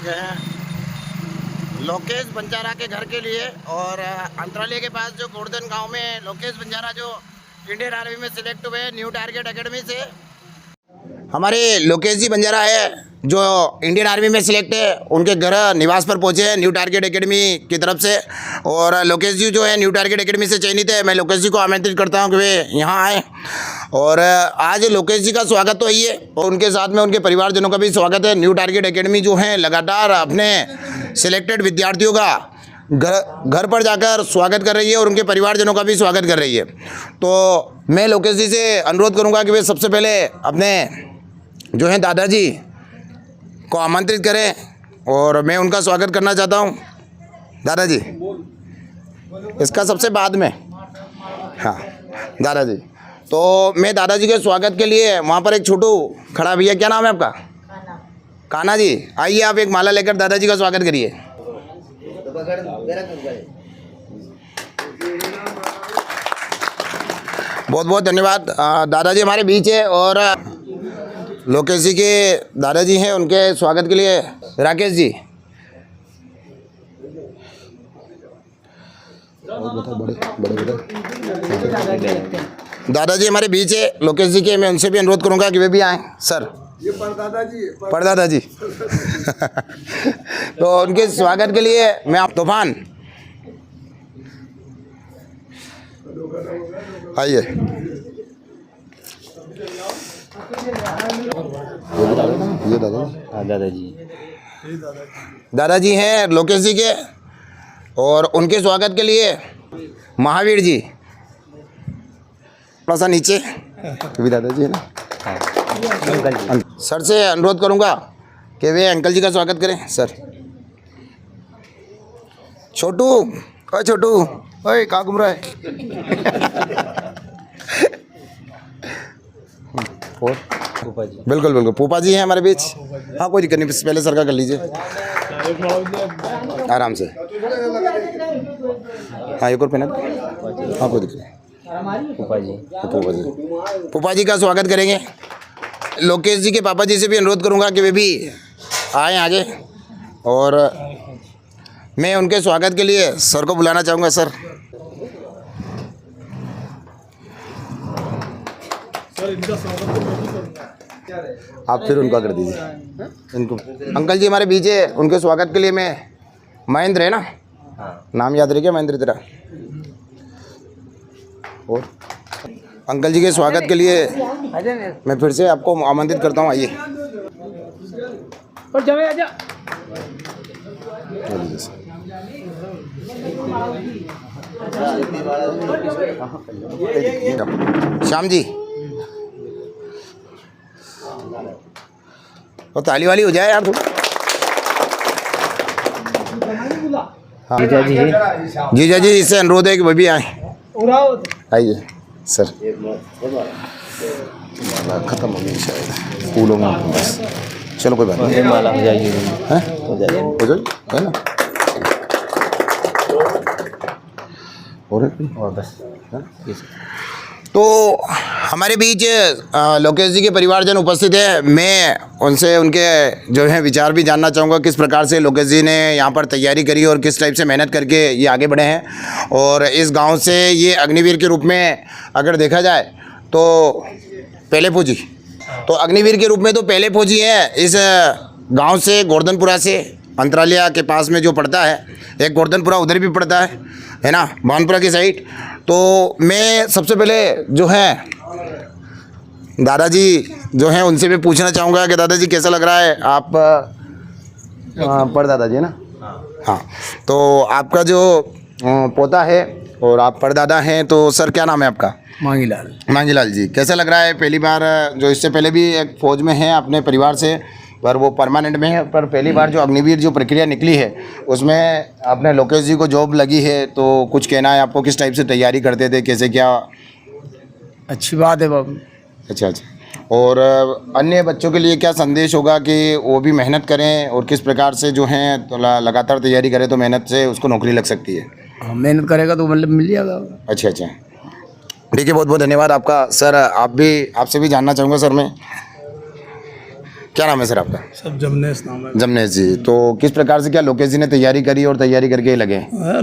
चुके हैं लोकेश बंजारा के घर के लिए। और अंतरालिया के पास जो गोवर्धन गांव में लोकेश बंजारा जो इंडियन आर्मी में सिलेक्ट हुए न्यू टारगेट एकेडमी से, हमारे लोकेश जी बंजारा है जो इंडियन आर्मी में सिलेक्ट है, उनके घर निवास पर पहुंचे हैं न्यू टारगेट एकेडमी की तरफ से। और लोकेश जी जो है न्यू टारगेट एकेडमी से चयनित है। मैं लोकेश जी को आमंत्रित करता हूं कि वे यहां आए और आज लोकेश जी का स्वागत तो ही है और उनके साथ में उनके परिवारजनों का भी स्वागत है। न्यू टारगेट एकेडमी जो है लगातार अपने सिलेक्टेड विद्यार्थियों का घर पर जाकर स्वागत कर रही है और उनके परिवारजनों का भी स्वागत कर रही है। तो मैं लोकेश जी से अनुरोध करूँगा कि वे सबसे पहले अपने जो हैं दादाजी को आमंत्रित करें और मैं उनका स्वागत करना चाहता हूं। दादाजी इसका सबसे बाद में, हाँ दादाजी। तो मैं दादाजी के स्वागत के लिए वहां पर एक छोटू खड़ा भैया, क्या नाम है आपका? कान्हा जी। आइए आप एक माला लेकर दादाजी का स्वागत करिए। बहुत बहुत धन्यवाद। दादाजी हमारे बीच है और लोकेश जी के दादाजी हैं, उनके स्वागत के लिए राकेश जी। दादाजी हमारे बीच है लोकेश जी के, मैं उनसे भी अनुरोध करूंगा कि वे भी आएं। सर ये परदादा जी है। परदादा जी तो उनके स्वागत के लिए मैं आप तूफान आइए। ये दादाजी हैं लोकेश जी के और उनके स्वागत के लिए महावीर जी थोड़ा सा नीचे भी दादाजी है ना। सर से अनुरोध करूंगा कि वे अंकल जी का स्वागत करें। सर छोटू, ओए छोटू, ओए कहाँ घूम रहा है? और पूपा जी, बिल्कुल बिल्कुल पूपा जी हैं हमारे बीच। हाँ कोई दिक्कत नहीं, पहले सर का कर लीजिए आराम से। हाँ एक और पहना। हाँ कोई दिक्कत नहीं। पूपा जी का स्वागत करेंगे। लोकेश जी के पापा जी से भी अनुरोध करूंगा कि वे भी आए आगे और मैं उनके स्वागत के लिए सर को बुलाना चाहूँगा। सर आप फिर उनका कर दीजिए। इनको अंकल जी हमारे बीच है, उनके स्वागत के लिए मैं महेंद्र है ना, नाम याद रह गया महेंद्र तेरा। और अंकल जी के स्वागत के लिए मैं फिर से आपको आमंत्रित करता हूँ। आइए श्याम जी, और ताली वाली हो जाए यार थोड़ा। हाँ जीजा जी इससे अनुरोध है कि वह भी आए। आइए सर। खत्म हो गई शायद फूलों में, बस चलो कोई बात नहीं। माला हो जाएगी, हो जाए है ना। और बस तो हमारे बीच लोकेश जी के परिवारजन उपस्थित है। मैं उनसे उनके जो है विचार भी जानना चाहूँगा, किस प्रकार से लोकेश जी ने यहाँ पर तैयारी करी और किस टाइप से मेहनत करके ये आगे बढ़े हैं। और इस गांव से ये अग्निवीर के रूप में अगर देखा जाए तो पहले फौजी, तो अग्निवीर के रूप में तो पहले फौजी हैं इस गाँव से, गोवर्धनपुरा से, अंतरालिया के पास में जो पड़ता है। एक गोवर्धनपुरा उधर भी पड़ता है ना, भानपुरा की साइड। तो मैं सबसे पहले जो है दादाजी जो हैं उनसे मैं पूछना चाहूँगा कि दादाजी कैसा लग रहा है? आप परदादा जी है ना? हाँ, तो आपका जो पोता है और आप परदादा हैं, तो सर क्या नाम है आपका? मांगीलाल। मांगीलाल जी, कैसा लग रहा है? पहली बार जो इससे पहले भी एक फ़ौज में हैं अपने परिवार से, पर वो परमानेंट में है, पर पहली बार जो अग्निवीर जो प्रक्रिया निकली है उसमें अपने लोकेश जी को जॉब लगी है। तो कुछ कहना है आपको, किस टाइप से तैयारी करते थे, कैसे क्या? अच्छी बात है बाबू। अच्छा अच्छा। और अन्य बच्चों के लिए क्या संदेश होगा कि वो भी मेहनत करें और किस प्रकार से जो हैं तो लगातार तैयारी करें तो मेहनत से उसको नौकरी लग सकती है? मेहनत करेगा तो मतलब मिल जाएगा। अच्छा अच्छा, ठीक है, बहुत बहुत धन्यवाद आपका। सर आपसे भी जानना चाहूँगा सर मैं क्या नाम है सर आपका? सब जमनेश नाम है। जमनेश जी, तो किस प्रकार से क्या लोकेश जी ने तैयारी करी और तैयारी करके ही लगे?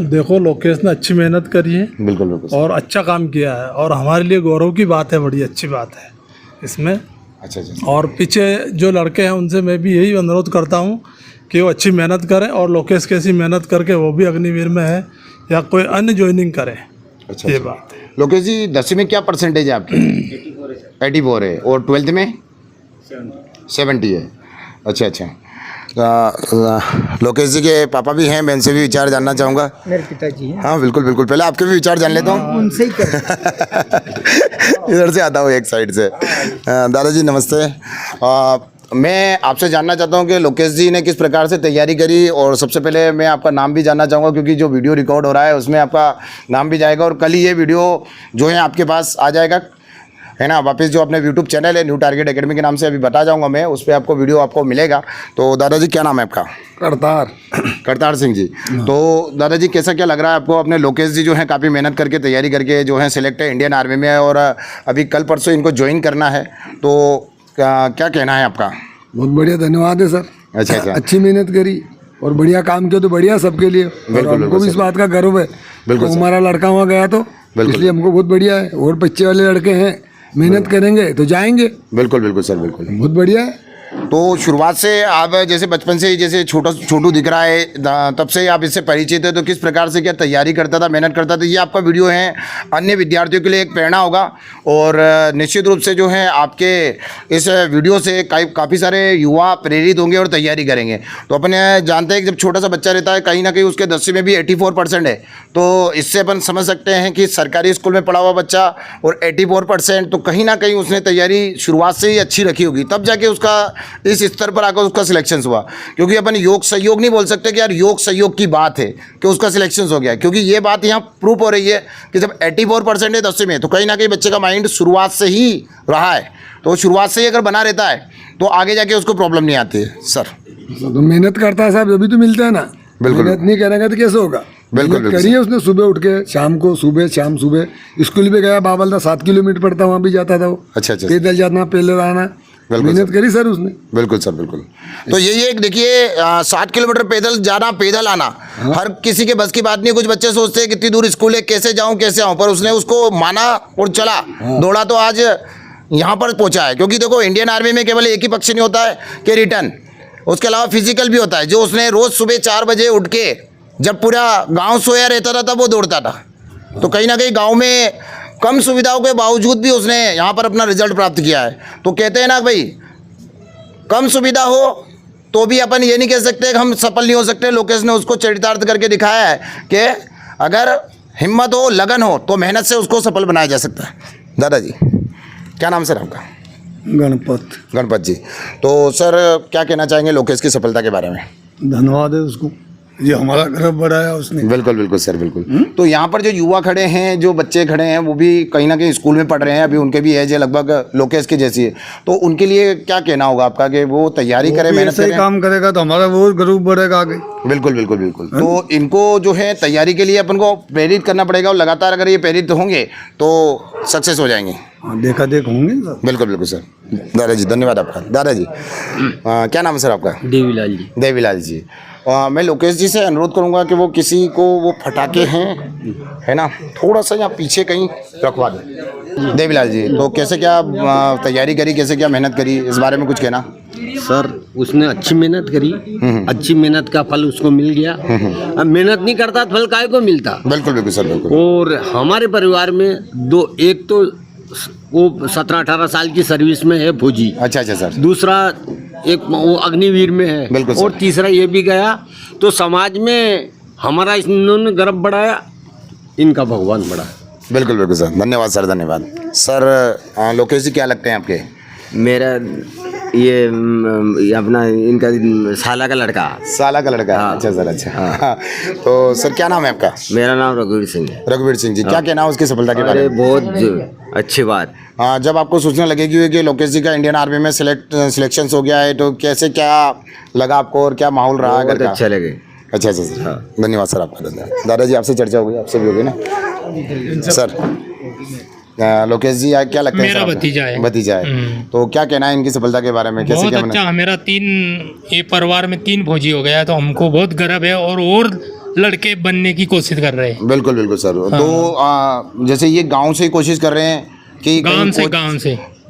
देखो लोकेश ने अच्छी मेहनत करी है बिल्कुल बिल्कुल। और अच्छा काम किया है और हमारे लिए गौरव की बात है, बड़ी अच्छी बात है इसमें। अच्छा अच्छा। और पीछे जो लड़के हैं उनसे मैं भी यही अनुरोध करता हूँ कि वो अच्छी मेहनत करें और लोकेश कैसी मेहनत करके वो भी अग्निवीर में है या कोई अन्य ज्वाइनिंग करें। अच्छा ये अच्छा। बात है। लोकेश जी 10वीं में क्या परसेंटेज है आपकी? 84 है। और 12th में 70 है। अच्छा अच्छा। लोकेश जी के पापा भी हैं, मैं इनसे भी विचार जानना चाहूँगा। मेरे पिताजी हैं। हाँ बिल्कुल बिल्कुल, पहले आपके भी विचार जान लेता हूँ। उनसे ही कर। इधर से आता हूँ एक साइड से। दादाजी नमस्ते। मैं आपसे जानना चाहता हूँ कि लोकेश जी ने किस प्रकार से तैयारी करी, और सबसे पहले मैं आपका नाम भी जानना चाहूँगा क्योंकि जो वीडियो रिकॉर्ड हो रहा है उसमें आपका नाम भी जाएगा और कल ही ये वीडियो जो है आपके पास आ जाएगा, है ना। वापस जो अपने यूट्यूब चैनल है न्यू टारगेट एकेडमी के नाम से अभी बता जाऊँगा मैं, उस पर आपको वीडियो आपको मिलेगा। तो दादाजी क्या नाम है आपका? करतार। करतार सिंह जी। तो दादाजी कैसा क्या लग रहा है आपको? अपने लोकेश जी जो है काफ़ी मेहनत करके तैयारी करके जो है सिलेक्ट है इंडियन आर्मी में और अभी कल परसों इनको ज्वाइन करना है, तो क्या कहना है आपका? बहुत बढ़िया, धन्यवाद है सर। अच्छा अच्छा। अच्छी मेहनत करी और बढ़िया काम किया, तो बढ़िया सबके लिए। और हमको भी इस बात का गर्व है। बिल्कुल तो हमारा लड़का वहाँ गया तो इसलिए हमको बहुत बढ़िया है। और बच्चे वाले लड़के हैं, मेहनत करेंगे तो जाएंगे। बिल्कुल बिल्कुल सर, बिल्कुल बहुत बढ़िया है। तो शुरुआत से आप जैसे बचपन से ही जैसे छोटू दिख रहा है, तब से ही आप इससे परिचित है, तो किस प्रकार से क्या तैयारी करता था, मेहनत करता था? ये आपका वीडियो है अन्य विद्यार्थियों के लिए एक प्रेरणा होगा और निश्चित रूप से जो है आपके इस वीडियो से काफ़ी सारे युवा प्रेरित होंगे और तैयारी करेंगे। तो अपने जानते हैं कि जब छोटा सा बच्चा रहता है, कहीं ना कहीं उसके 10वीं में भी 84% है, तो इससे अपन समझ सकते हैं कि सरकारी स्कूल में पढ़ा हुआ बच्चा और 84%, तो कहीं ना कहीं उसने तैयारी शुरुआत से ही अच्छी रखी होगी, तब जाके उसका इस स्तर पर आकर उसका सिलेक्शन हुआ। क्योंकि अपन योग सहयोग नहीं बोल सकते कि यार योग सहयोग की बात है कि उसका सिलेक्शन हो गया, क्योंकि ये बात यहाँ प्रूफ हो रही है कि जब 84% है 10वीं में, तो कहीं ना कहीं बच्चे का माइंड शुरुआत से ही रहा है, तो शुरुआत से ही अगर बना रहता है तो आगे जाके उसको प्रॉब्लम नहीं आती है। सर तो मेहनत करता है साहब, अभी तो मिलता है ना। बिल्कुल। मेहनत नहीं करेंगे तो कैसे होगा? बिल्कुल मेहनत करी है उसने, सुबह उठ के शाम को, सुबह शाम सुबह स्कूल भी गया, बाबलदा 7 किलोमीटर पड़ता, वहाँ भी जाता था वो। अच्छा अच्छा। पैदल जाना, पैदल आना, मेहनत करी सर उसने। बिल्कुल सर, बिल्कुल। तो यही एक देखिए 7 किलोमीटर पैदल जाना, पैदल आना, हर किसी के बस की बात नहीं। कुछ बच्चे सोचते हैं कितनी दूर स्कूल है, कैसे जाऊं कैसे आऊं, पर उसने उसको माना और चला, दौड़ा, तो आज यहाँ पर पहुंचा है। क्योंकि देखो इंडियन आर्मी में केवल एक ही पक्ष नहीं होता है कि रिटर्न, उसके अलावा फिजिकल भी होता है। जो उसने रोज़ सुबह 4 बजे उठ के, जब पूरा गाँव सोया रहता था तब वो दौड़ता था, तो कहीं ना कहीं गाँव में कम सुविधाओं के बावजूद भी उसने यहाँ पर अपना रिजल्ट प्राप्त किया है। तो कहते हैं ना भाई, कम सुविधा हो तो भी अपन ये नहीं कह सकते कि हम सफल नहीं हो सकते। लोकेश ने उसको चरितार्थ करके दिखाया है कि अगर हिम्मत हो, लगन हो, तो मेहनत से उसको सफल बनाया जा सकता है। दादाजी क्या नाम सर आपका? गणपत जी। तो सर क्या कहना चाहेंगे लोकेश की सफलता के बारे में? धन्यवाद है उसको, ये हमारा गर्व बढ़ाया उसने। बिल्कुल बिल्कुल सर, बिल्कुल। तो यहाँ पर जो युवा खड़े हैं, जो बच्चे खड़े हैं, वो भी कहीं ना कहीं स्कूल में पढ़ रहे हैं, अभी उनके भी एज है लगभग लोकेश की जैसी है, तो उनके लिए क्या कहना होगा आपका कि वो तैयारी करें, मेहनत करें? काम करेगा तो हमारा वो गर्व बढ़ेगा आगे। बिल्कुल बिल्कुल बिल्कुल। तो इनको जो है तैयारी के लिए अपन को प्रेरित करना पड़ेगा, और लगातार अगर ये प्रेरित होंगे तो सक्सेस हो जाएंगे। देखा देख होंगे। बिल्कुल बिल्कुल सर। दादाजी धन्यवाद आपका। दादाजी क्या नाम है सर आपका? देवीलाल जी। देवीलाल जी। मैं लोकेश जी से अनुरोध करूंगा कि वो किसी को वो फटाके हैं, है ना, थोड़ा सा यहाँ पीछे कहीं रखवा दें। देवीलाल जी, तो कैसे क्या तैयारी करी, कैसे क्या मेहनत करी, इस बारे में कुछ कहना? सर उसने अच्छी मेहनत करी, अच्छी मेहनत का फल उसको मिल गया। अब मेहनत नहीं करता तो फल काहे को मिलता? बिल्कुल बिल्कुल सर, बिल्कुल। और हमारे परिवार में एक तो वो 17-18 साल की सर्विस में है फौजी। अच्छा अच्छा सर। दूसरा एक वो अग्निवीर में है। बिल्कुल सर। और तीसरा ये भी गया, तो समाज में हमारा इन्होंने गर्व बढ़ाया, इनका भगवान बढ़ा। बिल्कुल बिल्कुल सर, धन्यवाद सर, धन्यवाद सर। लोकेश जी क्या लगते हैं आपके? मेरा ये अपना इनका साला का लड़का। साला का लड़का? हाँ। अच्छा सर, अच्छा। हाँ। तो सर क्या नाम है आपका? मेरा नाम रघुवीर सिंह है। रघुवीर सिंह जी, क्या कहना है उसकी सफलता के बारे अरे में? बहुत अच्छी बात। हाँ, जब आपको सूचना लगेगी कि लोकेश जी का इंडियन आर्मी में सिलेक्शन हो गया है, तो कैसे क्या लगा आपको और क्या माहौल रहा घर का? अच्छा लगे। अच्छा अच्छा सर। हाँ। धन्यवाद सर आपका, धन्यवाद। दादाजी आपसे चर्चा होगी, आपसे भी होगी ना सर? लोकेश जी क्या लगता है? मेरा सर आपको? भतीजा है। भतीजा है। तो क्या कहना है इनकी सफलता के बारे में? कैसे बहुत क्या अच्छा, मेरा ये परिवार में 3 फौजी हो गया है, तो हमको बहुत गर्व है और लड़के बनने की कोशिश कर रहे हैं। बिल्कुल बिल्कुल सर। हाँ। तो जैसे ये गांव से कोशिश कर रहे हैं कि गांव से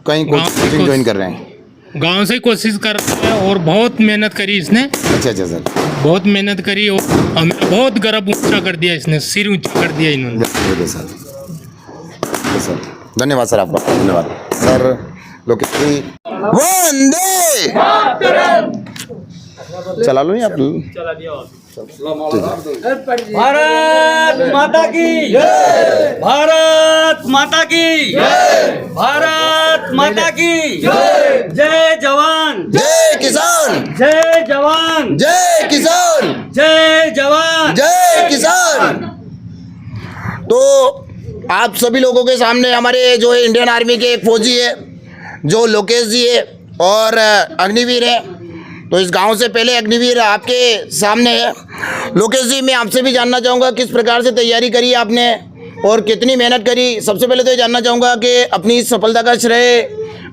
कहीं कोचिंग ज्वाइन कर रहे हैं? गांव से कोशिश कर रहे हैं और बहुत मेहनत करी इसने। अच्छा अच्छा सर। बहुत मेहनत करी और हमें बहुत गर्व ऊंचा कर दिया इसने, सिर ऊंचा कर दिया इन्होंने। बिल्कुल सर। सर धन्यवाद सर आपका, धन्यवाद सर। लोकेश जी वंदे चला लो आप। भारत माता की जय, भारत माता की जय, भारत माता की जय, जय जवान जय किसान, जय जवान जय किसान, जय जवान जय किसान। तो आप सभी लोगों के सामने हमारे जो है इंडियन आर्मी के एक फौजी है जो लोकेश जी है और अग्निवीर है। तो इस गांव से पहले अग्निवीर आपके सामने है। लोकेश जी, मैं आपसे भी जानना चाहूँगा किस प्रकार से तैयारी करी आपने और कितनी मेहनत करी। सबसे पहले तो ये जानना चाहूँगा कि अपनी इस सफलता का श्रेय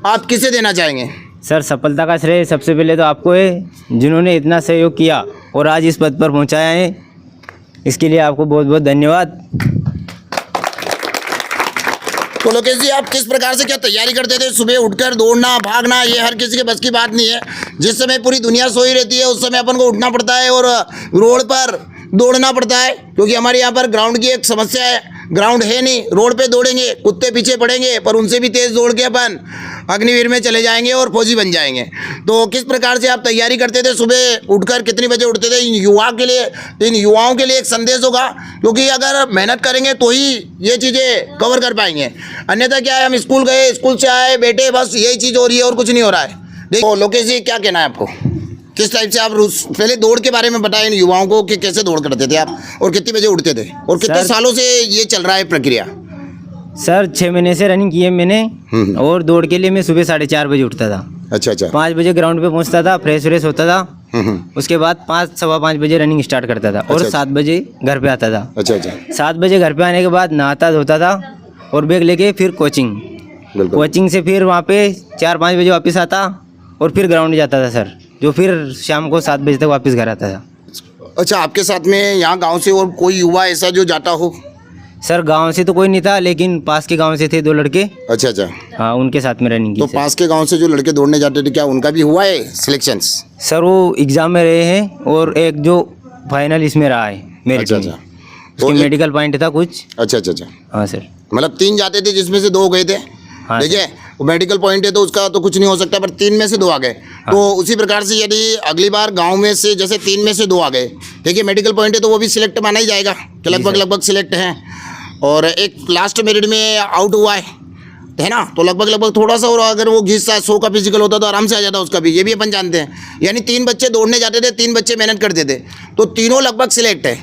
आप किसे देना चाहेंगे? सर, सफलता का श्रेय सबसे पहले तो आपको है, जिन्होंने इतना सहयोग किया और आज इस पद पर पहुँचाया है। इसके लिए आपको बहुत बहुत धन्यवाद। तो लोकेश जी, आप किस प्रकार से क्या तैयारी करते थे? सुबह उठकर दौड़ना भागना ये हर किसी के बस की बात नहीं है। जिस समय पूरी दुनिया सोई रहती है उस समय अपन को उठना पड़ता है और रोड पर दौड़ना पड़ता है, क्योंकि हमारे यहाँ पर ग्राउंड की एक समस्या है। ग्राउंड है नहीं, रोड पे दौड़ेंगे, कुत्ते पीछे पड़ेंगे, पर उनसे भी तेज़ दौड़ के अपन अग्निवीर में चले जाएंगे और फौजी बन जाएंगे। तो किस प्रकार से आप तैयारी करते थे? सुबह उठकर कितनी बजे उठते थे? इन युवाओं के लिए एक संदेश होगा, क्योंकि अगर मेहनत करेंगे तो ही ये चीज़ें कवर कर पाएंगे। अन्यथा क्या है, हम स्कूल गए, स्कूल से आए, बैठे, बस यही चीज़ हो रही है और कुछ नहीं हो रहा है। देखो लोकेश जी, क्या कहना है आपको? किस टाइप से आप पहले दौड़ के बारे में बताएं इन युवाओं को कि कैसे दौड़ करते थे आप और कितनी बजे उठते थे और कितने सालों से ये चल रहा है प्रक्रिया? सर, 6 महीने से रनिंग की है मैंने और दौड़ के लिए मैं सुबह 4:30 बजे उठता था। अच्छा अच्छा। 5 बजे ग्राउंड पे पहुंचता था, फ्रेश होता था। उसके बाद 5 सवा 5 बजे रनिंग स्टार्ट करता था और 7 बजे घर पे आता था। अच्छा अच्छा। 7 बजे घर पे आने के बाद नहाता धोता था और बैग लेके फिर कोचिंग से फिर वहाँ पे 4-5 बजे वापस आता और फिर ग्राउंड जाता था सर, जो फिर शाम को 7 बजे तक वापस घर आता था। अच्छा, आपके साथ में यहाँ गांव से और कोई युवा ऐसा जो जाता हो? सर, गांव से तो कोई नहीं था, लेकिन पास के गांव से थे 2 लड़के। अच्छा अच्छा। हाँ, उनके साथ में रनिंग की। तो पास के गांव से जो लड़के दौड़ने जाते थे, क्या उनका भी हुआ है सिलेक्शंस? सर, वो एग्जाम में रहे हैं और एक जो फाइनल इसमें रहा है मेरे अच्छा टीम में। तो उसकी मेडिकल पॉइंट था कुछ। अच्छा अच्छा अच्छा। हाँ सर। मतलब 3 जाते थे जिसमें से 2 गए थे। हाँ देखिए, वो मेडिकल पॉइंट है तो उसका तो कुछ नहीं हो सकता, पर 3 में से 2 आ गए। तो उसी प्रकार से यदि अगली बार गांव में से जैसे 3 में से 2 आ गए, देखिए मेडिकल पॉइंट है तो वो भी सिलेक्ट माना ही जाएगा कि लगभग सिलेक्ट हैं। और एक लास्ट मेरिट में आउट हुआ है ना, तो लगभग थोड़ा सा, और अगर वो 100 का फिजिकल होता तो आराम से आ जाता उसका भी, ये भी अपन जानते हैं। यानी 3 बच्चे दौड़ने जाते थे, 3 बच्चे मेहनत करते थे, तो तीनों लगभग सिलेक्ट है।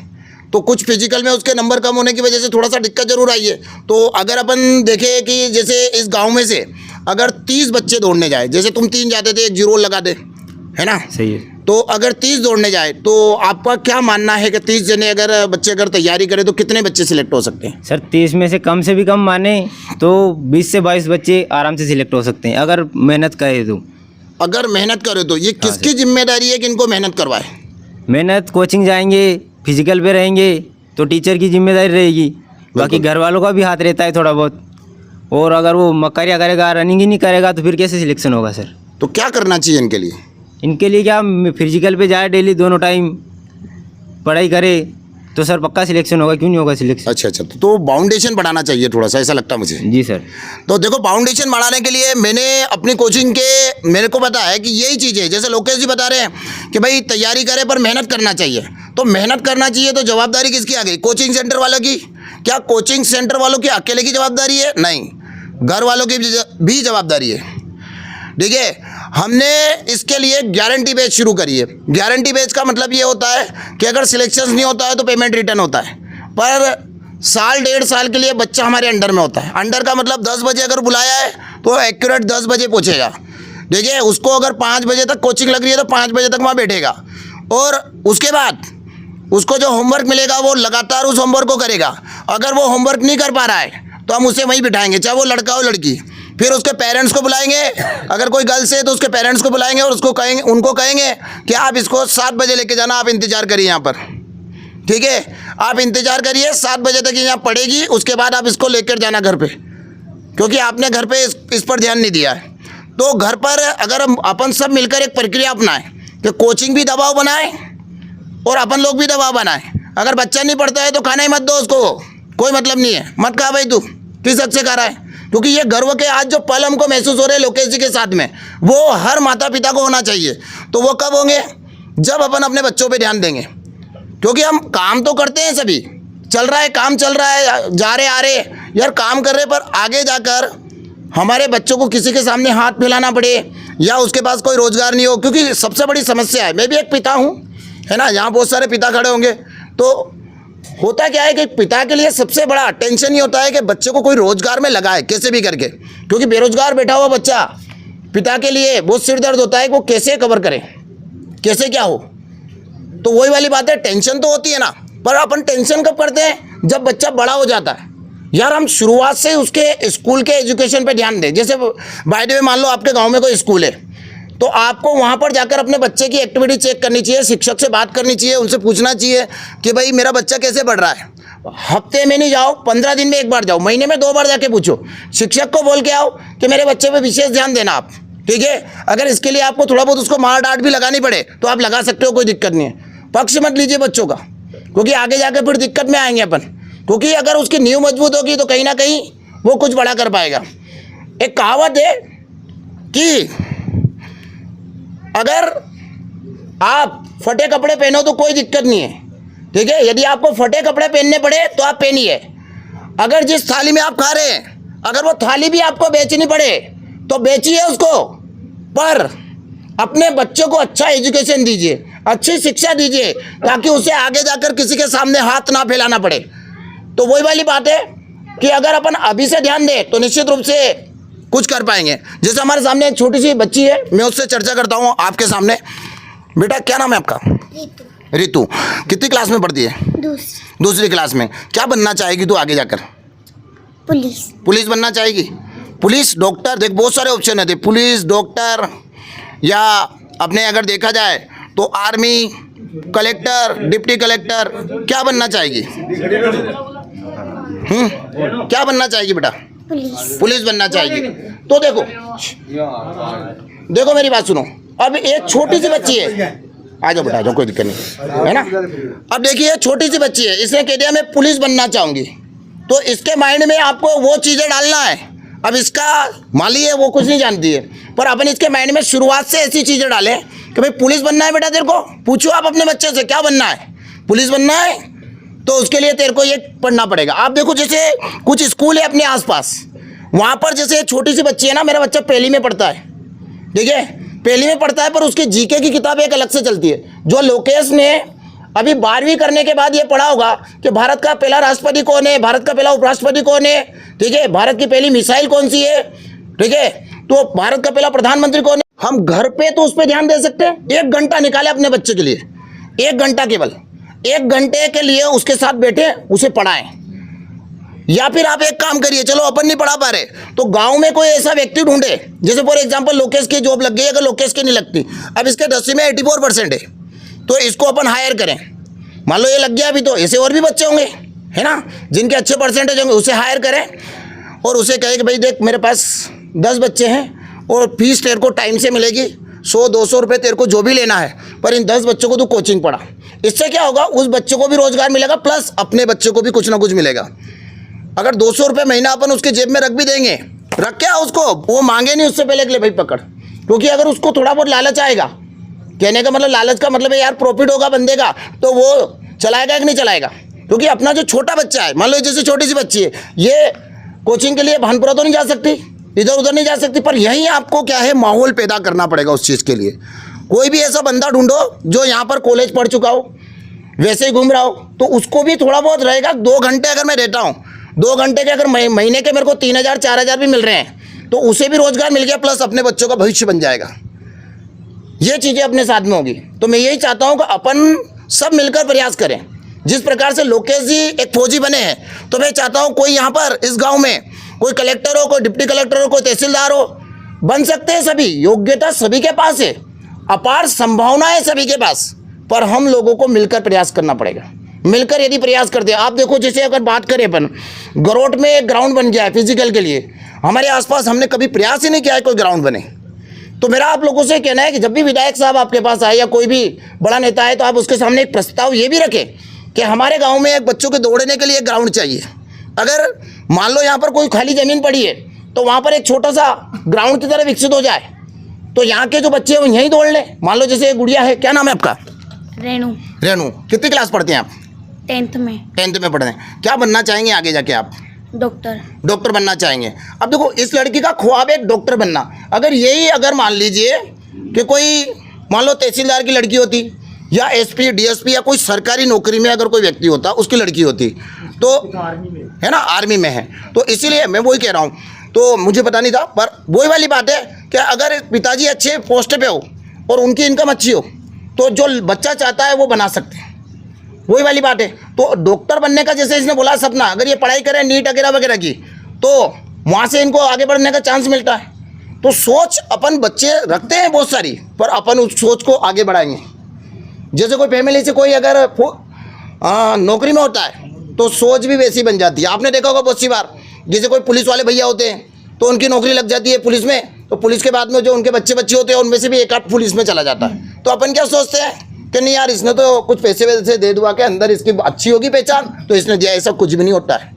तो कुछ फिजिकल में उसके नंबर कम होने की वजह से थोड़ा सा दिक्कत जरूर आई है। तो अगर अपन देखें कि जैसे इस गांव में से अगर 30 बच्चे दौड़ने जाए, जैसे तुम 3 जाते थे, एक 0 लगा दे, है ना? सही है। तो अगर 30 दौड़ने जाए तो आपका क्या मानना है कि 30 जने अगर बच्चे अगर तैयारी करें तो कितने बच्चे सिलेक्ट हो सकते हैं? सर, 30 में से कम से भी कम माने तो 20 से 22 बच्चे आराम से सिलेक्ट हो सकते हैं, अगर मेहनत करे तो। अगर मेहनत करे तो ये किसकी जिम्मेदारी है कि इनको मेहनत करवाए? मेहनत, कोचिंग जाएंगे, फिजिकल पे रहेंगे तो टीचर की जिम्मेदारी रहेगी। बाकी घर वालों का भी हाथ रहता है थोड़ा बहुत। और अगर वो मक्कारिया करेगा, रनिंग ही नहीं करेगा तो फिर कैसे सिलेक्शन होगा सर? तो क्या करना चाहिए इनके लिए? इनके लिए क्या, फिजिकल पे जाए डेली, दोनों टाइम पढ़ाई करे तो सर पक्का सिलेक्शन होगा। क्यों नहीं होगा सिलेक्शन? अच्छा अच्छा। तो बाउंडेशन बढ़ाना चाहिए थोड़ा सा, ऐसा लगता है मुझे। जी सर। तो देखो, बाउंडेशन बढ़ाने के लिए मैंने अपनी कोचिंग के, मेरे को पता है कि यही चीज़ है। जैसे लोकेश जी बता रहे हैं कि भाई तैयारी करें पर मेहनत करना चाहिए, तो मेहनत करना चाहिए तो जवाबदारी किसकी आ गई? कोचिंग सेंटर वालों की। क्या कोचिंग सेंटर वालों की अकेले की जवाबदारी है? नहीं, घर वालों की भी जवाबदारी है। ठीक है, हमने इसके लिए गारंटी बैच शुरू करी है। गारंटी बैच का मतलब ये होता है कि अगर सिलेक्शन नहीं होता है तो पेमेंट रिटर्न होता है, पर 1.5 साल के लिए बच्चा हमारे अंडर में होता है। अंडर का मतलब 10 बजे अगर बुलाया है तो एक्यूरेट 10 बजे पहुँचेगा। देखिए, उसको अगर 5 बजे तक कोचिंग लग रही है तो 5 बजे तक वहाँ बैठेगा, और उसके बाद उसको जो होमवर्क मिलेगा वो लगातार उस होमवर्क को करेगा। अगर वो होमवर्क नहीं कर पा रहा है तो हम उसे वहीं बिठाएंगे, चाहे वो लड़का हो लड़की। फिर उसके पेरेंट्स को बुलाएंगे, अगर कोई गर्ल्स है तो उसके पेरेंट्स को बुलाएंगे और उसको कहेंगे, उनको कहेंगे कि आप इसको 7 बजे लेके जाना, आप इंतज़ार करिए यहाँ पर, ठीक है। आप इंतज़ार करिए, 7 बजे तक यहाँ पढ़ेगी, उसके बाद आप इसको लेकर जाना घर पे, क्योंकि आपने घर पे इस पर ध्यान नहीं दिया है। तो घर पर अगर हम अपन सब मिलकर एक प्रक्रिया अपनाएं कि कोचिंग भी दबाव बनाए और अपन लोग भी दबाव बनाएं। अगर बच्चा नहीं पढ़ता है तो खाना ही मत दो उसको, कोई मतलब नहीं है, मत खा भाई, तू किस हद से खा रहा है। क्योंकि ये गर्व के आज जो पल हमको महसूस हो रहे हैं लोकेश जी के साथ में, वो हर माता पिता को होना चाहिए। तो वो कब होंगे? जब अपन अपने बच्चों पे ध्यान देंगे। क्योंकि हम काम तो करते हैं, सभी चल रहा है, काम चल रहा है, जा रहे आ रहे यार, काम कर रहे, पर आगे जाकर हमारे बच्चों को किसी के सामने हाथ फैलाना पड़े या उसके पास कोई रोज़गार नहीं हो, क्योंकि सबसे बड़ी समस्या है। मैं भी एक पिता हूँ, है ना, यहाँ बहुत सारे पिता खड़े होंगे। तो होता क्या है कि पिता के लिए सबसे बड़ा टेंशन ये होता है कि बच्चे को कोई रोज़गार में लगाए कैसे भी करके, क्योंकि बेरोजगार बैठा हुआ बच्चा पिता के लिए बहुत सिर दर्द होता है कि वो कैसे कवर करे, कैसे क्या हो। तो वही वाली बात है, टेंशन तो होती है ना, पर अपन टेंशन कब करते हैं? जब बच्चा बड़ा हो जाता है। यार हम शुरुआत से उसके स्कूल के एजुकेशन पे ध्यान दें। जैसे बाय द वे मान लो आपके गांव में कोई स्कूल है, तो आपको वहाँ पर जाकर अपने बच्चे की एक्टिविटी चेक करनी चाहिए, शिक्षक से बात करनी चाहिए, उनसे पूछना चाहिए कि भाई मेरा बच्चा कैसे पढ़ रहा है। हफ्ते में नहीं जाओ, 15 दिन में एक बार जाओ, महीने में 2 बार जाके पूछो। शिक्षक को बोल के आओ कि मेरे बच्चे पे विशेष ध्यान देना आप, ठीक है। अगर इसके लिए आपको थोड़ा बहुत उसको मार डांट भी लगानी पड़े तो आप लगा सकते हो, कोई दिक्कत नहीं है। पक्ष मत लीजिए बच्चों का, क्योंकि आगे जाकर फिर दिक्कत में आएंगे अपन। क्योंकि अगर उसकी नींव मजबूत होगी तो कहीं ना कहीं वो कुछ बड़ा कर पाएगा। एक कहावत है कि अगर आप फटे कपड़े पहनो तो कोई दिक्कत नहीं है, ठीक है। यदि आपको फटे कपड़े पहनने पड़े तो आप पहनिए। अगर जिस थाली में आप खा रहे हैं, अगर वो थाली भी आपको बेचनी पड़े तो बेचिए उसको, पर अपने बच्चों को अच्छा एजुकेशन दीजिए, अच्छी शिक्षा दीजिए, ताकि उसे आगे जाकर किसी के सामने हाथ ना फैलाना पड़े। तो वही वाली बात है कि अगर अपन अभी से ध्यान दें तो निश्चित रूप से कुछ कर पाएंगे। जैसे हमारे सामने एक छोटी सी बच्ची है, मैं उससे चर्चा करता हूँ आपके सामने। बेटा क्या नाम है आपका? रितु। कितनी क्लास में पढ़ती है? दूसरी क्लास में। क्या बनना चाहेगी तू आगे जाकर? पुलिस बनना चाहेगी? पुलिस, डॉक्टर, देख बहुत सारे ऑप्शन है, पुलिस, डॉक्टर, या अपने अगर देखा जाए तो आर्मी, कलेक्टर, डिप्टी कलेक्टर, क्या बनना चाहेगी? क्या बनना चाहेगी बेटा? पुलिस बनना चाहेगी। तो देखो मेरी बात सुनो। अब एक छोटी सी बच्ची है, आ जाओ बेटा, आ जाओ, कोई दिक्कत नहीं है ना। अब देखिए छोटी सी बच्ची है, इसने कह दिया मैं पुलिस बनना चाहूंगी, तो इसके माइंड में आपको वो चीज़ें डालना है। अब इसका माली है, वो कुछ नहीं जानती है, पर अपन इसके माइंड में शुरुआत से ऐसी चीज़ें डालें कि भाई पुलिस बनना है बेटा तेरे को। पूछो आप अपने बच्चे से क्या बनना है, पुलिस बनना है, तो उसके लिए तेरे को ये पढ़ना पड़ेगा। आप देखो जैसे कुछ स्कूल है अपने आसपास, वहाँ पर जैसे छोटी सी बच्ची है ना, मेरा बच्चा 1ली में पढ़ता है, ठीक है, 1ली में पढ़ता है, पर उसकी जीके की किताब एक अलग से चलती है। जो लोकेश ने अभी 12वीं करने के बाद ये पढ़ा होगा कि भारत का पहला राष्ट्रपति कौन है, भारत का पहला उपराष्ट्रपति कौन है, ठीक है, भारत की पहली मिसाइल कौन सी है, ठीक है, तो भारत का पहला प्रधानमंत्री कौन है। हम घर पे तो उस पर ध्यान दे सकते हैं। 1 घंटा निकाले अपने बच्चे के लिए, 1 घंटा, केवल 1 घंटे के लिए उसके साथ बैठे, उसे पढ़ाएं। या फिर आप एक काम करिए, चलो अपन नहीं पढ़ा पा रहे तो गांव में कोई ऐसा व्यक्ति ढूंढे, जैसे फॉर एग्जांपल लोकेश की जॉब लग गई, अगर लोकेश की नहीं लगती, अब इसके 10वीं में 84% है, तो इसको अपन हायर करें। मान लो ये लग गया अभी, तो ऐसे और भी बच्चे होंगे, है ना, जिनके अच्छे परसेंटेज होंगे, उसे हायर करें और उसे कहे कि भाई देख मेरे पास 10 बच्चे हैं और फीस तेरे को टाइम से मिलेगी, 100-200 रुपये तेरे को जो भी लेना है, पर इन 10 बच्चों को तू कोचिंग पढ़ा। इससे क्या होगा, उस बच्चे को भी रोजगार मिलेगा, प्लस अपने बच्चे को भी कुछ ना कुछ मिलेगा। अगर 200 रुपये महीना अपन उसके जेब में रख भी देंगे, रख क्या उसको, वो मांगे नहीं उससे पहले के लिए भाई पकड़, क्योंकि अगर उसको थोड़ा बहुत लालच आएगा, कहने का मतलब लालच का मतलब है यार प्रॉफिट होगा बंदे का, तो वो चलाएगा कि नहीं चलाएगा। क्योंकि अपना जो छोटा बच्चा है, मान लो जैसे छोटी सी बच्ची है, ये कोचिंग के लिए भानपुरा तो नहीं जा सकती, इधर उधर नहीं जा सकती, पर यहीं आपको क्या है माहौल पैदा करना पड़ेगा उस चीज़ के लिए। कोई भी ऐसा बंदा ढूंढो जो यहाँ पर कॉलेज पढ़ चुका हो, वैसे ही घूम रहा हो, तो उसको भी थोड़ा बहुत रहेगा। 2 घंटे अगर मैं देता हूँ, 2 घंटे के अगर महीने के मेरे को 3,000-4,000 भी मिल रहे हैं, तो उसे भी रोजगार मिल गया, प्लस अपने बच्चों का भविष्य बन जाएगा। ये चीज़ें अपने साथ में होगी। तो मैं यही चाहता हूँ कि अपन सब मिलकर प्रयास करें। जिस प्रकार से लोकेश जी एक फौजी बने हैं, तो मैं चाहता हूँ कोई यहाँ पर इस गाँव में कोई कलेक्टर हो, कोई डिप्टी कलेक्टर हो, कोई तहसीलदार हो, बन सकते हैं सभी। योग्यता सभी के पास है, अपार संभावनाएं सभी के पास, पर हम लोगों को मिलकर प्रयास करना पड़ेगा। मिलकर यदि प्रयास करते हैं, आप देखो जैसे अगर बात करें अपन, गरोट में एक ग्राउंड बन गया है फिजिकल के लिए, हमारे आसपास हमने कभी प्रयास ही नहीं किया है कोई ग्राउंड बने। तो मेरा आप लोगों से कहना है कि जब भी विधायक साहब आपके पास आए या कोई भी बड़ा नेता है, तो आप उसके सामने एक प्रस्ताव ये भी रखें कि हमारे गाँव में एक बच्चों के दौड़ने के लिए एक ग्राउंड चाहिए। अगर मान लो यहाँ पर कोई खाली ज़मीन पड़ी है, तो वहाँ पर एक छोटा सा ग्राउंड की तरह विकसित हो जाए, तो यहाँ के जो बच्चे हैं वो यहीं दौड़ लें। मान लो जैसे गुड़िया है, क्या नाम है आपका? रेनू। रेनू, कितनी क्लास पढ़ते हैं आप? 10th में। 10th में पढ़ रहे हैं। क्या बनना चाहेंगे आगे जाके आप? डॉक्टर। डॉक्टर बनना चाहेंगे। अब देखो, इस लड़की का ख्वाब है डॉक्टर बनना। अगर यही अगर मान लीजिए कि कोई मान लो तहसीलदार की लड़की होती, या एसपी डीएसपी या कोई सरकारी नौकरी में अगर कोई व्यक्ति होता, उसकी लड़की होती, तो है ना, आर्मी में है, तो इसीलिए मैं वही कह रहा हूँ। तो मुझे पता नहीं था, पर वही वाली बात है कि अगर पिताजी अच्छे पोस्ट पे हो और उनकी इनकम अच्छी हो, तो जो बच्चा चाहता है वो बना सकते हैं। वही वाली बात है। तो डॉक्टर बनने का जैसे इसने बोला सपना, अगर ये पढ़ाई करें नीट वगैरह वगैरह की, तो वहाँ से इनको आगे बढ़ने का चांस मिलता है। तो सोच अपन बच्चे रखते हैं बहुत सारी, पर अपन उस सोच को आगे बढ़ाएंगे। जैसे कोई फैमिली से कोई अगर नौकरी में होता है, तो सोच भी वैसी बन जाती है। आपने देखा होगा बहुत सी बार, जैसे कोई पुलिस वाले भैया होते हैं, तो उनकी नौकरी लग जाती है पुलिस में, तो पुलिस के बाद में जो उनके बच्चे बच्चे होते हैं, उनमें से भी एक आध पुलिस में चला जाता है। तो अपन क्या सोचते हैं कि नहीं यार, इसने तो कुछ पैसे वैसे दे दुआ के अंदर इसकी अच्छी होगी पहचान, तो इसने दिया। ऐसा कुछ भी नहीं होता है।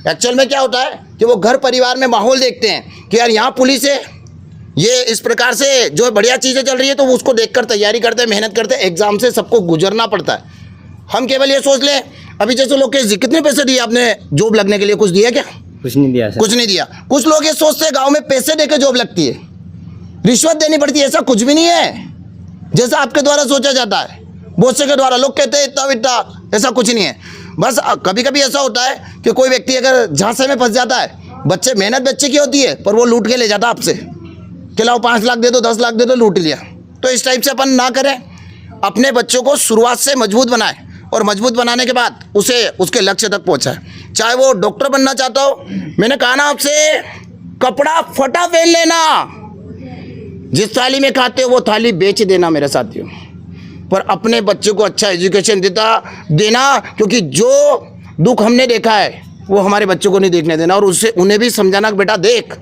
एक्चुअल में क्या होता है कि वो घर परिवार में माहौल देखते हैं कि यार यहाँ पुलिस है, ये इस प्रकार से जो बढ़िया चीज़ें चल रही है, तो वो उसको देखकर तैयारी करते हैं, मेहनत करते हैं। एग्जाम से सबको गुजरना पड़ता है। हम केवल ये सोच लें, अभी जैसे लोकेश जी कितने पैसे दिए आपने जॉब लगने के लिए? कुछ दिया क्या? कुछ नहीं दिया सर। कुछ नहीं दिया। कुछ लोग ये सोचते हैं गांव में पैसे देके जॉब लगती है, रिश्वत देनी पड़ती है। ऐसा कुछ भी नहीं है जैसा आपके द्वारा सोचा जाता है, बहुत से के द्वारा। लोग कहते हैं इतना इतना, ऐसा कुछ नहीं है। बस कभी कभी ऐसा होता है कि कोई व्यक्ति अगर झांसे में फंस जाता है, बच्चे मेहनत बच्चे की होती है, पर वो लूट के ले जाता है आपसे, कि लाओ 5 लाख दे दो, 10 लाख दे दो, लूट लिया। तो इस टाइप से अपन ना करें। अपने बच्चों को शुरुआत से मजबूत बनाएं, और मजबूत बनाने के बाद उसे उसके लक्ष्य तक पहुंचाएं। चाहे वो डॉक्टर बनना चाहता हो, मैंने कहा ना आपसे, कपड़ा फटा पहन लेना, जिस थाली में खाते हो वो थाली बेच देना मेरे साथियों, पर अपने बच्चों को अच्छा एजुकेशन देना, क्योंकि जो दुख हमने देखा है वो हमारे बच्चों को नहीं देखने देना। और उससे उन्हें भी समझाना कि बेटा देख,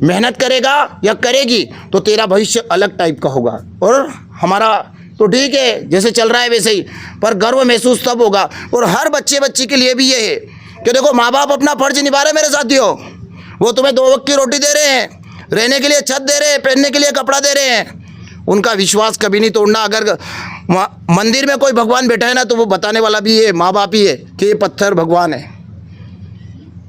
मेहनत करेगा या करेगी तो तेरा भविष्य अलग टाइप का होगा, और हमारा तो ठीक है जैसे चल रहा है वैसे ही, पर गर्व महसूस तब होगा। और हर बच्चे बच्ची के लिए भी ये है कि देखो, माँ बाप अपना फर्ज निभा रहे हैं मेरे साथियों। वो तुम्हें 2 वक्त की रोटी दे रहे हैं, रहने के लिए छत दे रहे हैं, पहनने के लिए कपड़ा दे रहे हैं। उनका विश्वास कभी नहीं तोड़ना। अगर मंदिर में कोई भगवान बैठा है ना, तो वो बताने वाला भी है, माँ बाप ही है कि ये पत्थर भगवान है।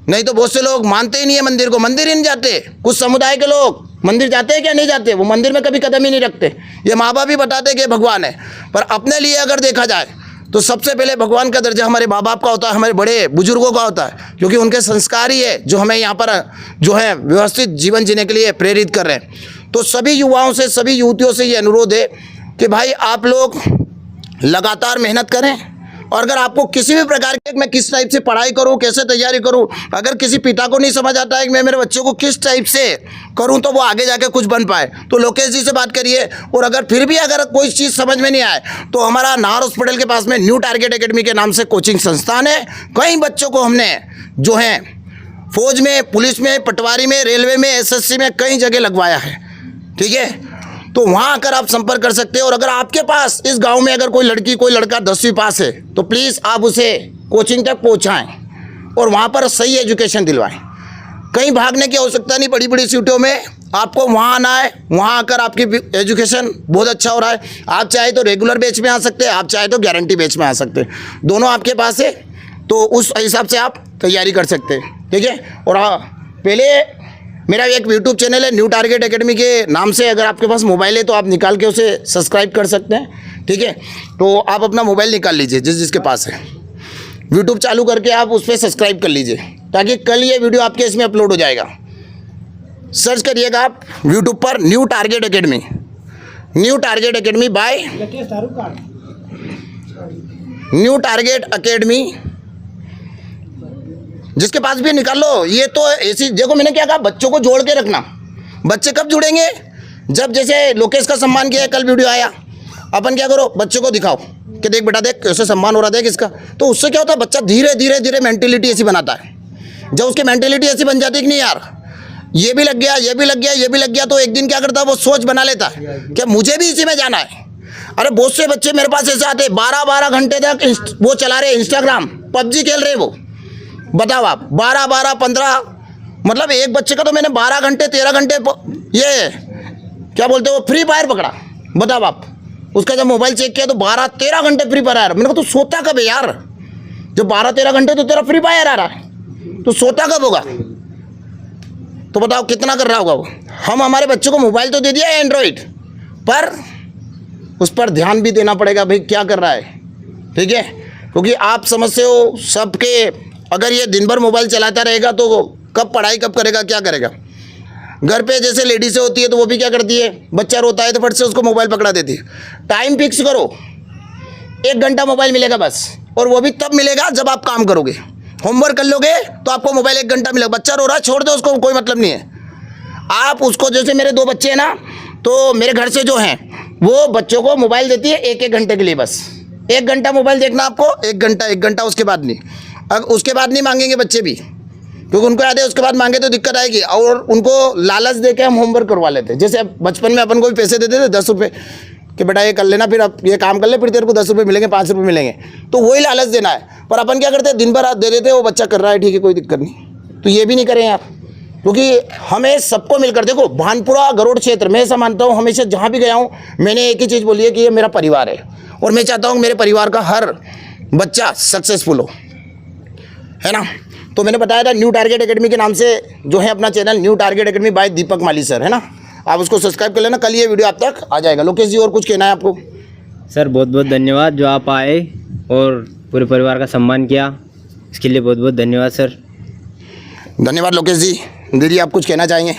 नहीं तो बहुत से लोग मानते ही नहीं है मंदिर को, मंदिर ही नहीं जाते। कुछ समुदाय के लोग मंदिर जाते हैं क्या? नहीं जाते। वो मंदिर में कभी कदम ही नहीं रखते। ये माँ बाप ही बताते कि भगवान है। पर अपने लिए अगर देखा जाए तो सबसे पहले भगवान का दर्जा हमारे माँ बाप का होता है, हमारे बड़े बुजुर्गों का होता है, क्योंकि उनके संस्कार ही है जो हमें यहाँ पर जो है व्यवस्थित जीवन जीने के लिए प्रेरित कर रहे हैं। तो सभी युवाओं से, सभी युवतियों से ये अनुरोध है कि भाई आप लोग लगातार मेहनत करें। और अगर आपको किसी भी प्रकार के मैं किस टाइप से पढ़ाई करूं, कैसे तैयारी करूं, अगर किसी पिता को नहीं समझ आता है कि मैं मेरे बच्चों को किस टाइप से करूं तो वो आगे जाके कुछ बन पाए, तो लोकेश जी से बात करिए। और अगर फिर भी अगर कोई चीज़ समझ में नहीं आए, तो हमारा नाहर हॉस्पिटल के पास में न्यू टारगेट एकेडमी के नाम से कोचिंग संस्थान है। कई बच्चों को हमने जो है फौज में, पुलिस में, पटवारी में, रेलवे में, एसएससी में कई जगह लगवाया है। ठीक है, तो वहाँ आकर आप संपर्क कर सकते हैं। और अगर आपके पास इस गांव में अगर कोई लड़की, कोई लड़का 10वीं पास है, तो प्लीज़ आप उसे कोचिंग तक पहुँचाएँ और वहाँ पर सही एजुकेशन दिलवाएं। कहीं भागने की आवश्यकता नहीं। बड़ी बड़ी सीटों में आपको वहाँ आना है, वहाँ आकर आपकी एजुकेशन बहुत अच्छा हो रहा है। आप चाहे तो रेगुलर बैच में आ सकते हैं, आप चाहे तो गारंटी बैच में आ सकते हैं, दोनों आपके पास है। तो उस हिसाब से आप तैयारी कर सकते हैं। ठीक है। और पहले मेरा एक यूट्यूब चैनल है न्यू टारगेट एकेडमी के नाम से, अगर आपके पास मोबाइल है तो आप निकाल के उसे सब्सक्राइब कर सकते हैं। ठीक है, तो आप अपना मोबाइल निकाल लीजिए जिसके पास है, यूट्यूब चालू करके आप उस पर सब्सक्राइब कर लीजिए, ताकि कल ये वीडियो आपके इसमें अपलोड हो जाएगा। सर्च करिएगा आप यूट्यूब पर new target academy, new target academy by new target academy जिसके पास भी निकाल लो। ये तो ऐसी देखो, मैंने क्या कहा, बच्चों को जोड़ के रखना। बच्चे कब जुड़ेंगे? जब जैसे लोकेश का सम्मान किया है, कल वीडियो आया, अपन क्या करो, बच्चों को दिखाओ कि देख बेटा देख कैसे सम्मान हो रहा है, देख इसका। तो उससे क्या होता है, बच्चा धीरे धीरे धीरे मेंटेलिटी ऐसी बनाता है। जब उसकी मेंटेलिटी ऐसी बन जाती है कि नहीं यार ये भी लग गया, ये भी लग गया, ये भी लग गया, तो एक दिन क्या करता है, वो सोच बना लेता है कि मुझे भी इसी में जाना है। अरे बहुत से बच्चे मेरे पास ऐसे आते 12-12 घंटे तक वो चला रहे इंस्टाग्राम, पबजी खेल रहे वो। बताओ आप 12-15 मतलब एक बच्चे का तो मैंने 12 घंटे 13 घंटे ये क्या बोलते हो फ्री फायर पकड़ा। बताओ आप, उसका जब मोबाइल चेक किया तो 12-13 घंटे फ्री फायर। मैंने कहा तू सोता कब है यार, जब 12-13 घंटे तो तेरा फ्री फायर आ रहा है, तो सोता कब होगा? तो बताओ कितना कर रहा होगा वो। हम हमारे बच्चों को मोबाइल तो दे दिया है एंड्रॉइड, पर उस पर ध्यान भी देना पड़ेगा भाई क्या कर रहा है, ठीक है? क्योंकि आप समझते हो सबके, अगर ये दिन भर मोबाइल चलाता रहेगा तो कब पढ़ाई कब करेगा, क्या करेगा? घर पे जैसे लेडीज़ें होती है तो वो भी क्या करती है, बच्चा रोता है तो फट से उसको मोबाइल पकड़ा देती है। टाइम फिक्स करो, 1 घंटा मोबाइल मिलेगा बस, और वो भी तब मिलेगा जब आप काम करोगे। होमवर्क कर लोगे तो आपको मोबाइल 1 घंटा मिलेगा। बच्चा रो रहा है छोड़ दो उसको, कोई मतलब नहीं है। आप उसको, जैसे मेरे 2 बच्चे हैं ना, तो मेरे घर से जो हैं वो बच्चों को मोबाइल देती है 1-1 घंटे के लिए बस। 1 घंटा मोबाइल देखना आपको, 1 घंटा, उसके बाद नहीं। अब उसके बाद नहीं मांगेंगे बच्चे भी, क्योंकि उनको याद है उसके बाद मांगे तो दिक्कत आएगी। और उनको लालच दे के हम होमवर्क करवा लेते हैं। जैसे बचपन में अपन को भी पैसे देते थे 10 रुपये कि बेटा ये कर लेना, फिर अब ये काम कर ले, फिर तेरे को 10 रुपये मिलेंगे, 5 रुपये मिलेंगे, तो वही लालच देना है। पर अपन क्या करते हैं, दिन भर दे देते हैं, वो बच्चा कर रहा है ठीक है कोई दिक्कत नहीं। तो ये भी नहीं करें आप, क्योंकि हमें सबको मिलकर, देखो भानपुरा गरुड़ क्षेत्र में ऐसा मानता हूँ, हमेशा जहाँ भी गया हूँ मैंने एक ही चीज़ बोली है कि ये मेरा परिवार है, और मैं चाहता हूँ मेरे परिवार का हर बच्चा सक्सेसफुल हो, है ना। तो मैंने बताया था न्यू टारगेट एकेडमी के नाम से जो है अपना channel, New target academy by Deepak Mali sir, है ना। आप उसको सब्सक्राइब कर लेना, कल ये वीडियो आप तक आ जाएगा। लोकेश जी और कुछ कहना है आपको? सर बहुत बहुत धन्यवाद जो आप आए और पूरे परिवार का सम्मान किया, इसके लिए बहुत बहुत धन्यवाद सर। धन्यवाद लोकेश जी। दीदी आप कुछ कहना चाहेंगे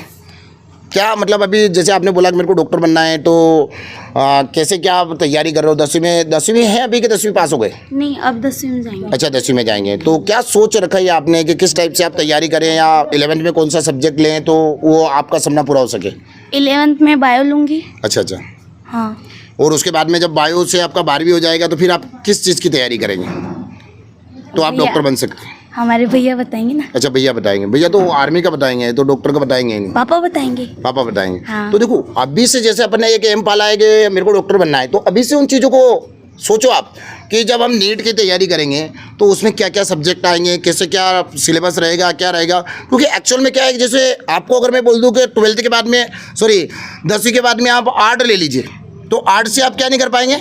क्या? मतलब अभी जैसे आपने बोला कि मेरे को डॉक्टर बनना है, तो कैसे क्या आप तैयारी कर रहे हो? 10वीं में है अभी कि 10वीं पास हो गए? नहीं, अब 10वीं में जाएंगे। अच्छा 10वीं में जाएंगे, तो क्या सोच रखा है आपने कि किस टाइप से आप तैयारी करें, या 11th में कौन सा सब्जेक्ट लें तो वो आपका सपना पूरा हो सके? 11th में बायो लूँगी। अच्छा। हाँ। और उसके बाद में जब बायो से आपका 12वीं हो जाएगा तो फिर आप किस चीज़ की तैयारी करेंगे तो आप डॉक्टर बन सकते हैं? हमारे भैया बताएंगे ना। अच्छा भैया बताएंगे। भैया तो आर्मी का बताएंगे, तो डॉक्टर का बताएंगे नहीं? पापा बताएंगे। पापा बताएंगे। हाँ। तो देखो अभी से जैसे अपन ने एक एम पाला है कि मेरे को डॉक्टर बनना है, तो अभी से उन चीज़ों को सोचो आप कि जब हम नीट की तैयारी करेंगे तो उसमें क्या क्या सब्जेक्ट आएंगे, कैसे क्या सिलेबस रहेगा, क्या रहेगा। क्योंकि एक्चुअल में क्या है, जैसे आपको अगर मैं बोल दूँ कि 12th के बाद में 10वीं के बाद में आप आर्ट ले लीजिए, तो आर्ट से आप क्या नहीं कर पाएंगे,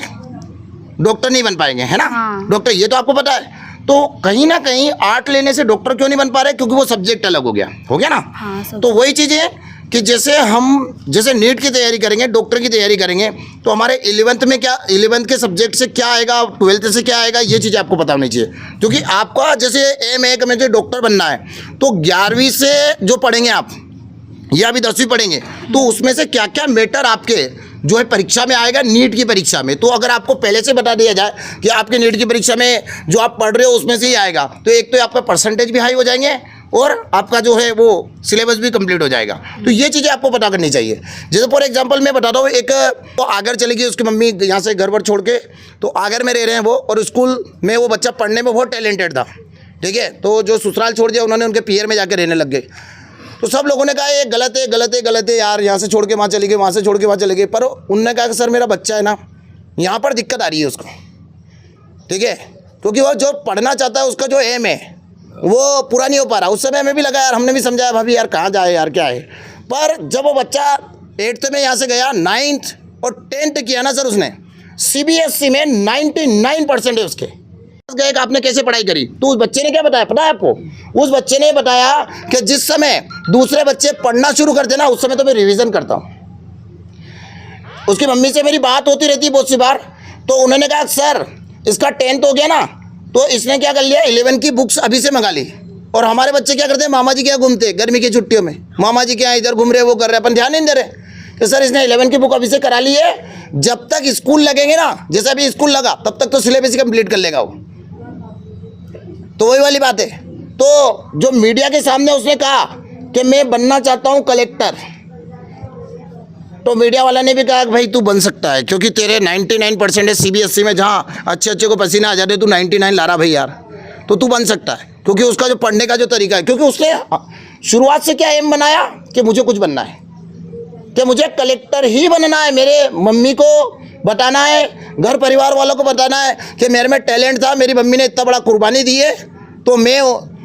डॉक्टर नहीं बन पाएंगे, है ना। हाँ। डॉक्टर ये तो आपको पता है। तो कहीं ना कहीं आर्ट लेने से डॉक्टर क्यों नहीं बन पा रहे? क्योंकि वो सब्जेक्ट अलग हो गया ना। हाँ, तो वही चीज़ है कि जैसे हम जैसे नीट की तैयारी करेंगे, डॉक्टर की तैयारी करेंगे, तो हमारे 11th में क्या, 11th के सब्जेक्ट से क्या आएगा, 12th से क्या आएगा, ये चीज़ आपको पता होनी चाहिए। क्योंकि आपका जैसे एम है कि मुझे डॉक्टर बनना है, तो 11वीं से जो पढ़ेंगे आप या अभी 10वीं पढ़ेंगे, तो उसमें से क्या क्या मैटर आपके जो है परीक्षा में आएगा, नीट की परीक्षा में। तो अगर आपको पहले से बता दिया जाए कि आपके नीट की परीक्षा में जो आप पढ़ रहे हो उसमें से ही आएगा, तो एक तो आपका परसेंटेज भी हाई हो जाएंगे और आपका जो है वो सिलेबस भी कंप्लीट हो जाएगा। तो ये चीज़ें आपको पता करनी चाहिए। जैसे फॉर एग्जांपल मैं बताता हूँ, एक तो आगर चली गई उसकी मम्मी यहाँ से घर वर छोड़ के, तो आगर में रह रहे हैं वो, और स्कूल में वो बच्चा पढ़ने में बहुत टैलेंटेड था, ठीक है। तो जो ससुराल छोड़ दिया उन्होंने उनके पियर में जाकर रहने लग गए। तो सब लोगों ने कहा ये गलत है, गलत है, गलत है यार, यहाँ से छोड़ के वहाँ चले गए, वहाँ से छोड़ के वहाँ चले गए। पर उनने कहा कि सर मेरा बच्चा है ना, यहाँ पर दिक्कत आ रही है उसको, ठीक है, क्योंकि वो जो पढ़ना चाहता है उसका जो एम है वो पूरा नहीं हो पा रहा। उस समय हमें भी लगा यार, हमने भी समझाया भाभी यार कहाँ जाए यार, क्या है। पर जब वो बच्चा 8th में यहाँ से गया, 9th और 10th किया ना सर उसने, CBSE में 99% है उसके। गए कि आपने कैसे पढ़ाई करी, तो उस बच्चे ने क्या बताया पता है आपको? उस बच्चे ने बताया कि जिस समय दूसरे बच्चे पढ़ना शुरू करते ना, उस समय तो मैं रिवीजन करता हूँ। उसकी मम्मी से मेरी बात होती रहती है बहुत सी बार, तो उन्होंने कहा सर इसका 10th हो गया ना, तो इसने क्या कर लिया, 11 की बुक्स अभी से मंगा ली। और हमारे बच्चे क्या करते हैं, मामा जी के यहाँ घूमते, गर्मी की छुट्टियों में मामा जी के यहाँ इधर घूम रहे, वो कर रहे, अपन ध्यान नहीं दे रहे कि सर इसने 11 की बुक अभी से करा ली है, जब तक स्कूल लगेंगे ना, जैसे अभी स्कूल लगा तब तक तो सिलेबस ही कंप्लीट कर लेगा वो। तो वही वाली बात है तो जो मीडिया के सामने उसने कहा कि मैं बनना चाहता हूं कलेक्टर, तो मीडिया वाला ने भी कहा कि भाई तू बन सकता है, क्योंकि तेरे 99% है CBSE में, जहाँ अच्छे को पसीना आ जाते तू 99 ला रहा भाई यार, तो तू बन सकता है। क्योंकि उसका जो पढ़ने का जो तरीका है, क्योंकि उसने शुरुआत से क्या एम बनाया कि मुझे कुछ बनना है, कि मुझे कलेक्टर ही बनना है, मेरे मम्मी को बताना है, घर परिवार वालों को बताना है कि मेरे में टैलेंट था, मेरी मम्मी ने इतना बड़ा कुर्बानी दी है, तो मैं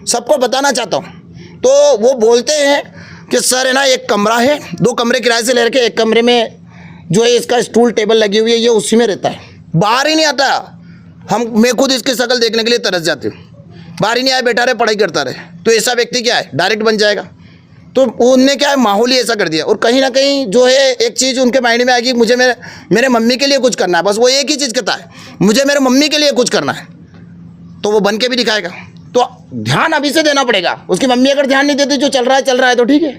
सबको बताना चाहता हूँ। तो वो बोलते हैं कि सर है ना, एक कमरा है, 2 कमरे किराए से ले रखे, एक कमरे में जो है इसका स्टूल टेबल लगी हुई है, ये उसी में रहता है, बाहर ही नहीं आता। मैं खुद इसकी शक्ल देखने के लिए तरस जाती हूँ, बाहर ही नहीं आए, बैठा रहे, पढ़ाई करता रहे। तो ऐसा व्यक्ति क्या है, डायरेक्ट बन जाएगा। तो उनने क्या है, माहौल ही ऐसा कर दिया। और कहीं ना कहीं जो है एक चीज़ उनके माइंड में आएगी, मुझे मेरे मम्मी के लिए कुछ करना है, बस वो एक ही चीज़ कहता है, मुझे मेरे मम्मी के लिए कुछ करना है, तो वो बन के भी दिखाएगा। तो ध्यान अभी से देना पड़ेगा। उसकी मम्मी अगर ध्यान नहीं देती, जो चल रहा है तो ठीक है,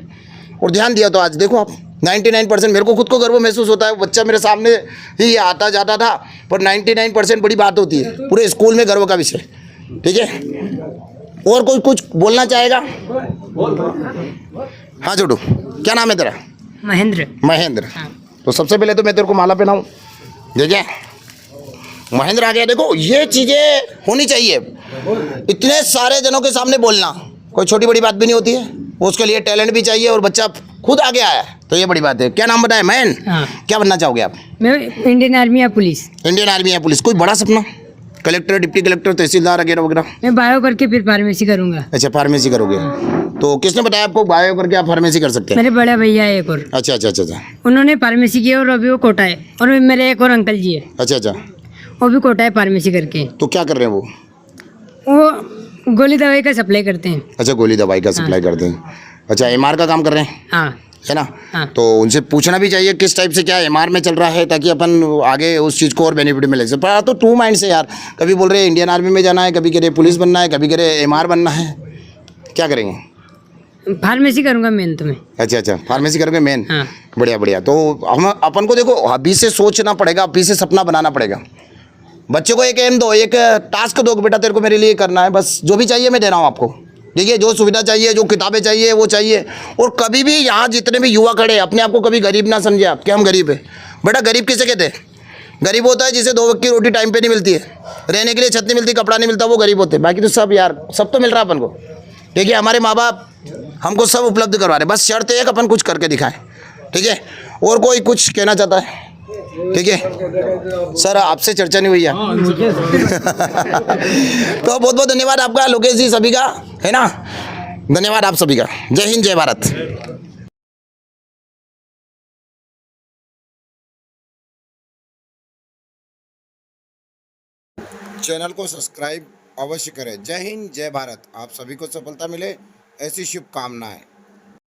और ध्यान दिया तो आज देखो आप 99%। मेरे को खुद को गर्व महसूस होता है, बच्चा मेरे सामने ही आता जाता था, पर 99% बड़ी बात होती है, पूरे स्कूल में गर्व का विषय। ठीक है, और कोई कुछ बोलना चाहेगा? हाँ छोटू, क्या नाम है तेरा? महेंद्र। तो सबसे पहले तो मैं तेरे को माला पहनाऊँ, देखिए महेंद्र आ गया। देखो ये चीज़ें होनी चाहिए, इतने सारे जनों के सामने बोलना कोई छोटी बड़ी बात भी नहीं होती है, उसके लिए टैलेंट भी चाहिए, और बच्चा खुद आगे आया है, तो ये बड़ी बात है। क्या नाम बताया? मैन। हाँ। क्या बनना चाहोगे आप? मैं इंडियन आर्मी या पुलिस। इंडियन आर्मी या पुलिस। कोई बड़ा सपना? कलेक्टर, डिप्टी कलेक्टर, तहसीलदार वगैरह वगैरह? मैं बायो करके फिर फार्मेसी करूंगा। अच्छा, फार्मेसी करोगे। तो किसने बताया आपको बायो करके आप फार्मेसी कर सकते हैं? मेरे बड़ा भैया है एक और, अच्छा, उन्होंने फार्मेसी की और अभी वो कोटा है, और मेरे एक और अंकल जी है, अच्छा, वो भी कोटा है फार्मेसी करके। तो क्या कर रहे हैं वो? वो गोली दवाई का सप्लाई करते हैं। अच्छा, गोली दवाई का सप्लाई करते हैं। अच्छा, MR का काम कर रहे हैं, हाँ है ना? हाँ। तो उनसे पूछना भी चाहिए किस टाइप से क्या MR में चल रहा है, ताकि अपन आगे उस चीज़ को और बेनिफिट मिले। पर तो 2 माइंड से यार, कभी बोल रहे हैं इंडियन आर्मी में जाना है, कभी कह रहे पुलिस बनना है, कभी कह रहे MR बनना है, क्या करेंगे? फार्मेसी करूंगा मेन तो मैं। अच्छा, फार्मेसी करोगे मेन। हाँ। बढ़िया। तो हम अपन को देखो अभी से सोचना पड़ेगा, अभी से सपना बनाना पड़ेगा। बच्चे को एक एम दो, एक टास्क दो, बेटा तेरे को मेरे लिए करना है, बस जो भी चाहिए मैं दे रहा हूँ आपको। देखिए, जो सुविधा चाहिए, जो किताबें चाहिए वो चाहिए। और कभी भी यहाँ जितने भी युवा खड़े हैं, अपने आप को कभी गरीब ना समझे आप कि हम गरीब है। बेटा गरीब किसे कहते हैं? गरीब होता है जिसे 2 वक्त की रोटी टाइम पे नहीं मिलती है, रहने के लिए छत नहीं मिलती, कपड़ा नहीं मिलता, वो गरीब होते हैं। बाकी तो सब यार, सब तो मिल रहा है अपन को। देखिए, हमारे माँ बाप हमको सब उपलब्ध करवा रहे, बस शर्त एक अपन कुछ करके दिखाएं। ठीक है, और कोई कुछ कहना चाहता है? ठीक है सर, आपसे चर्चा नहीं हुई है। तो बहुत बहुत धन्यवाद आपका लोकेश जी, सभी का, है ना? धन्यवाद आप सभी का। जय हिंद, जय भारत। चैनल को सब्सक्राइब अवश्य करें। जय हिंद, जय भारत। आप सभी को सफलता मिले, ऐसी शुभकामनाएं।